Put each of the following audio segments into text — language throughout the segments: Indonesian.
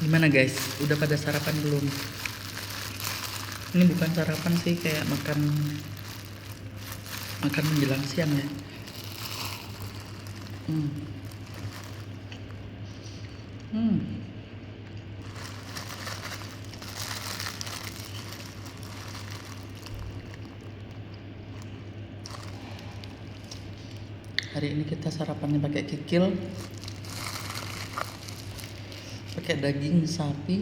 Gimana guys? Udah pada sarapan belum? Ini bukan sarapan sih, kayak makan menjelang siang ya. Hari ini kita sarapannya pakai kikil, pakai daging sapi,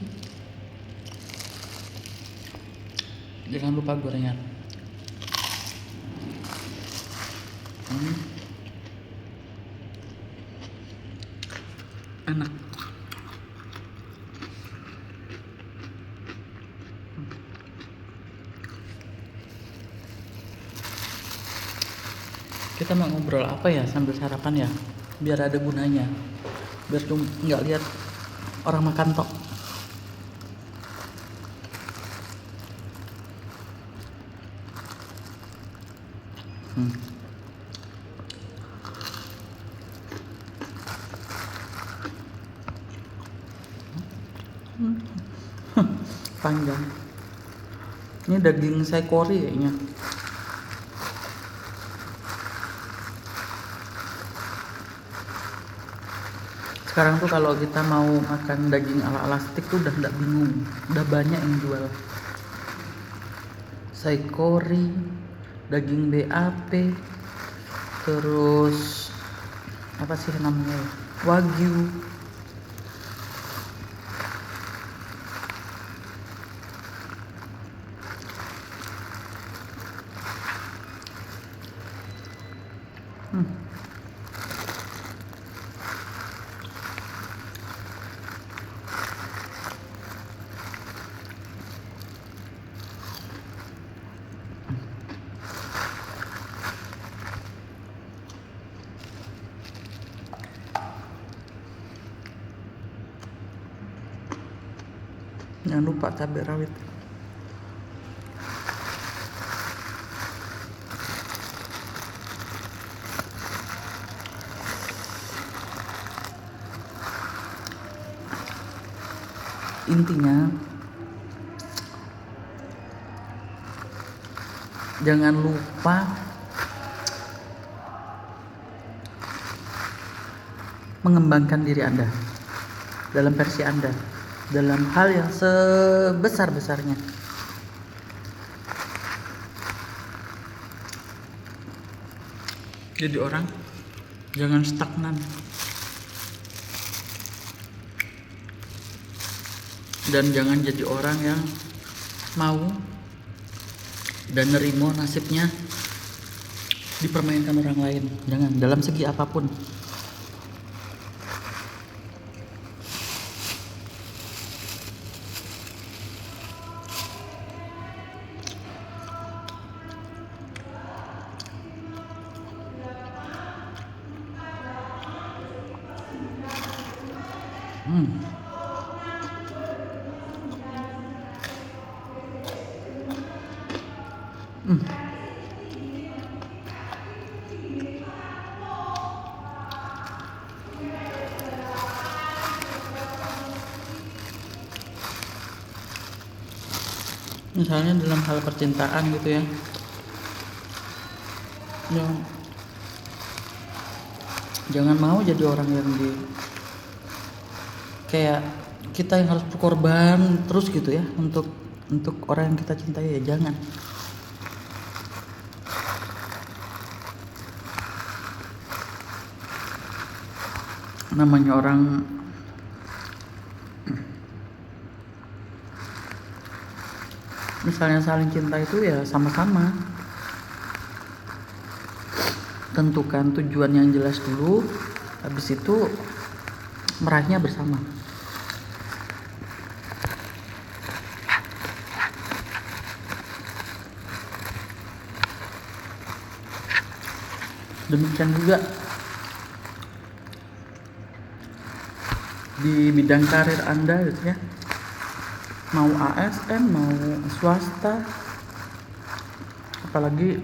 jangan lupa gorengan. Enak. Kita mau ngobrol apa ya sambil sarapan ya, biar ada gunanya, biar cuma nggak lihat orang makan tok. Panjang. Ini daging saikori kayaknya. Sekarang tuh kalau kita mau makan daging ala-ala steak tuh udah nggak bingung, udah banyak yang jual. Saikori, daging BAP, terus apa sih namanya? Wagyu. Jangan lupa cabai rawit. Intinya jangan lupa mengembangkan diri Anda dalam versi Anda, dalam hal yang sebesar-besarnya. Jadi orang jangan stagnan, dan jangan jadi orang yang mau dan nerimo nasibnya dipermainkan orang lain. Jangan, dalam segi apapun. Misalnya dalam hal percintaan gitu ya, jangan mau jadi orang yang kayak kita yang harus berkorban terus gitu ya untuk orang yang kita cintai. Ya jangan. namanya orang misalnya saling cinta itu ya sama-sama tentukan tujuan yang jelas dulu, habis itu meraihnya bersama. Demikian juga di bidang karir Anda gitu ya, mau ASN mau swasta, apalagi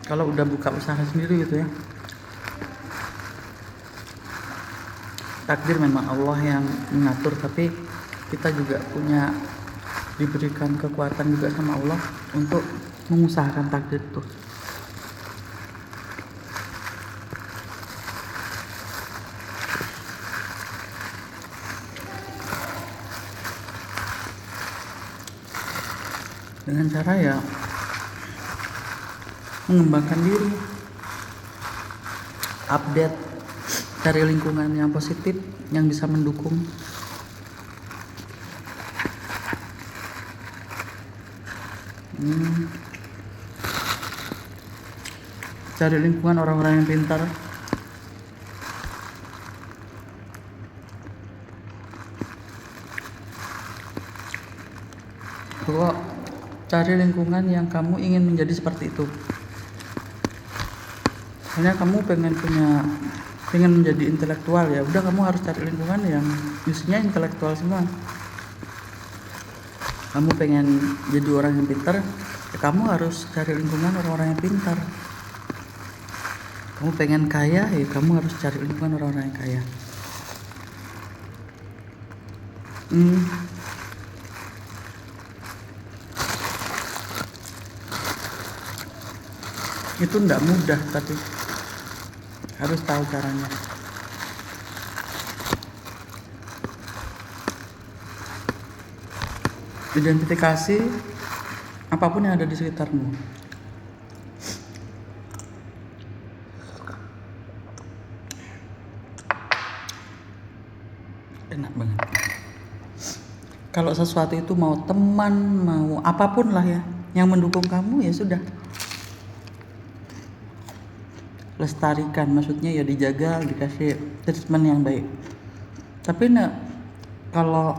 kalau udah buka usaha sendiri gitu ya. Takdir memang Allah yang mengatur, tapi kita juga diberikan kekuatan juga sama Allah untuk mengusahakan takdir itu. Dengan cara ya mengembangkan diri, update, cari lingkungan yang positif yang bisa mendukung. Cari lingkungan orang-orang yang pintar. Pokok cari lingkungan yang kamu ingin menjadi seperti itu. Misalnya kamu pengen menjadi intelektual, ya udah kamu harus cari lingkungan yang isinya intelektual semua. Kamu pengen jadi orang yang pintar, ya kamu harus cari lingkungan orang-orang yang pintar. Kamu pengen kaya, ya kamu harus cari lingkungan orang-orang yang kaya. Itu enggak mudah, tapi harus tahu caranya. Identifikasi apapun yang ada di sekitarmu. Enak banget. Kalau sesuatu itu mau teman, mau apapun lah ya, yang mendukung kamu, ya sudah. Lestarikan, maksudnya ya dijaga, dikasih treatment yang baik. Tapi kalau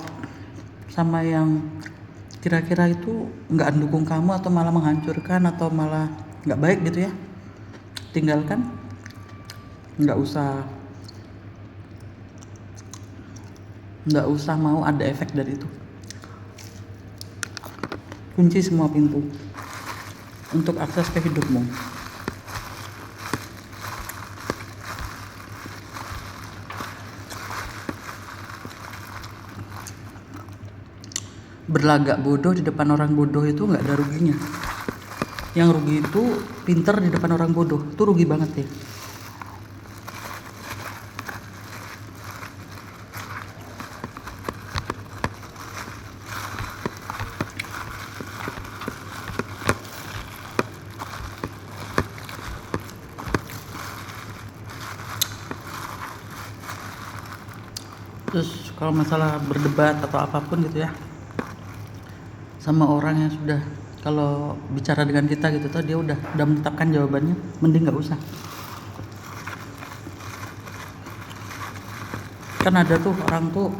sama yang kira-kira itu nggak mendukung kamu atau malah menghancurkan atau malah nggak baik gitu ya, tinggalkan. Nggak usah mau ada efek dari itu. Kunci semua pintu untuk akses ke hidupmu. Berlagak bodoh di depan orang bodoh itu nggak ada ruginya. Yang rugi itu pinter di depan orang bodoh, itu rugi banget ya. Terus kalau masalah berdebat atau apapun gitu ya, sama orang yang sudah, kalau bicara dengan kita gitu tuh dia udah menetapkan jawabannya, mending nggak usah. Kan ada tuh orang tuh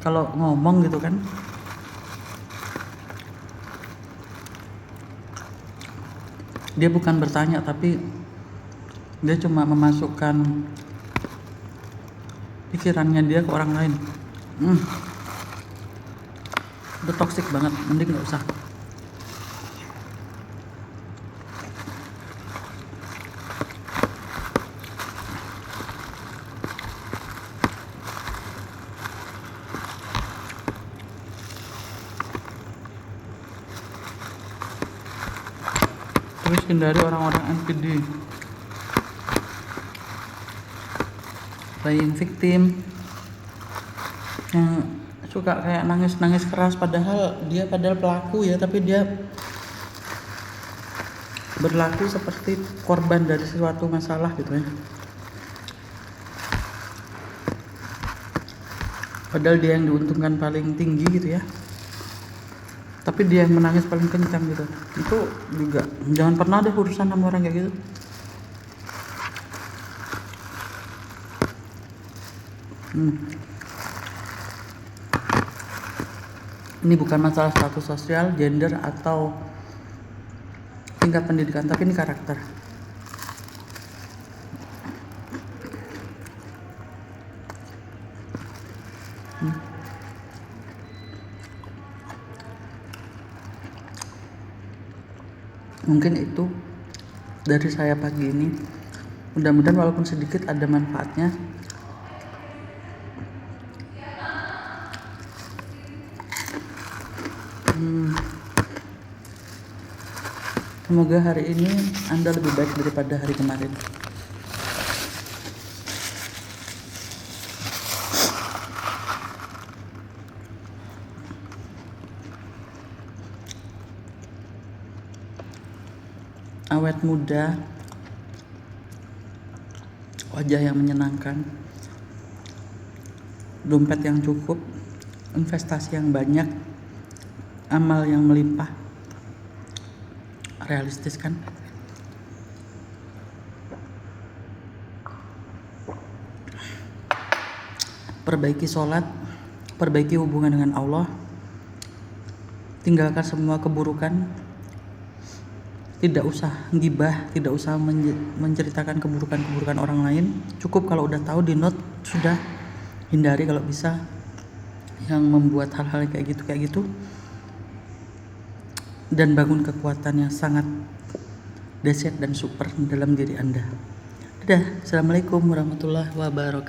kalau ngomong gitu kan, dia bukan bertanya tapi dia cuma memasukkan pikirannya dia ke orang lain. Udah toksik banget, mending nggak usah. Terus hindari orang-orang NPD, playing victim, yang suka kayak nangis keras padahal pelaku ya, tapi dia berlaku seperti korban dari suatu masalah gitu ya. Padahal dia yang diuntungkan paling tinggi gitu ya, tapi dia yang menangis paling kencang gitu. Itu juga jangan pernah deh urusan sama orang kayak gitu. Ini bukan masalah status sosial, gender, atau tingkat pendidikan, tapi ini karakter. Mungkin itu dari saya pagi ini. Mudah-mudahan walaupun sedikit ada manfaatnya. Semoga hari ini Anda lebih baik daripada hari kemarin. Awet muda, wajah yang menyenangkan, dompet yang cukup, investasi yang banyak, amal yang melimpah. Realistis kan? Perbaiki sholat, perbaiki hubungan dengan Allah, tinggalkan semua keburukan, tidak usah gibah, tidak usah menceritakan keburukan-keburukan orang lain. Cukup kalau udah tahu di note, sudah hindari kalau bisa yang membuat hal-hal kayak gitu, dan bangun kekuatan yang sangat dahsyat dan super dalam diri Anda. Dadah, assalamualaikum warahmatullahi wabarakatuh.